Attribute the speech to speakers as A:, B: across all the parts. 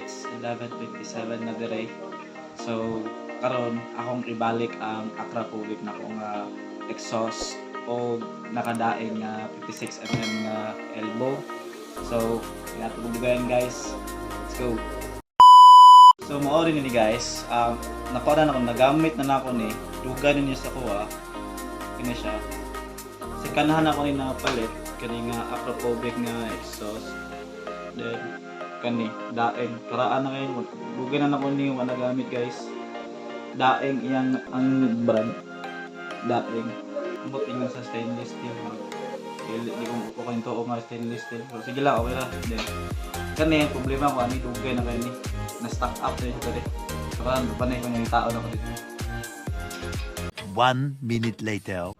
A: it's 11:27 na dire. So karon akong ibalik ang Accra Public na akong exhaust o nakadaing 56 mm nga elbow. So natulugan guys, let's go. So mao rin ni guys, nakuha na ako, nagamit na nako ni dugan niya sa kuha kini siya. Sa kanahan ako ni napalit kani nga Acrophobic nga exhaust. Then kani daing karaan na kayo dugan na ako ni wala gamit guys. Daing iyang ang brand daing buting sa stainless steel. Di ko ko kanto o nga stainless steel. So sige lang, okay ra. Then kani problema ko ani dugay na kani na stock up din ko rin. Karaan panay ko yung tao na ko dito.
B: 1 minute later.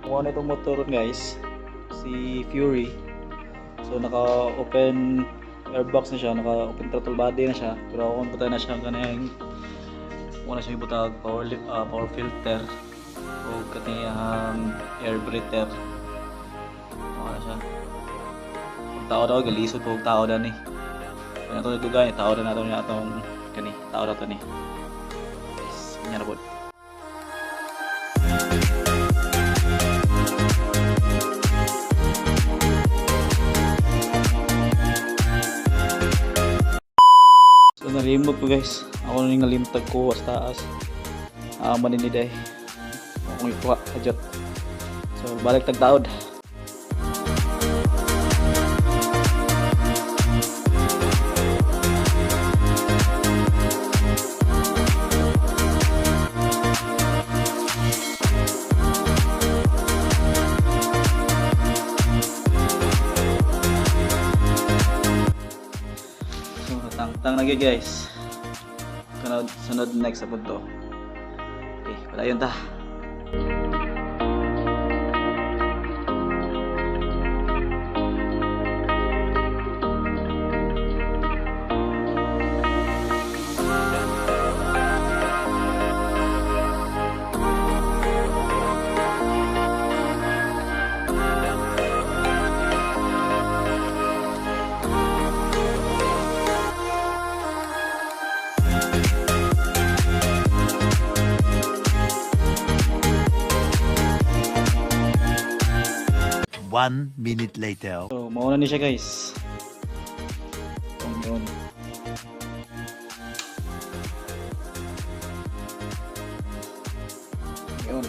A: Kuha na itong motor guys, si Fury. So naka-open airbox na siya, naka-open throttle body na siya. Pero kung puta na siya kanang muna siya ibutag power filter o kaniyang air breather. Muna siya. Kung tao daw, galisod po tao daw ni. Kung ito nagdugay, tao daw nato niya itong kani, tao daw ito ni. Yes, kanya na po. So nalimot ko guys, ako na yung nalimtag ko sa taas. Maniniday akong ikuha kajot. So balik tagtaod. Tang lagi guys. Sunod next sa punto. Okay, padayon ta.
B: One minute later.
A: So, mauna ni siya guys. Yun. Yun.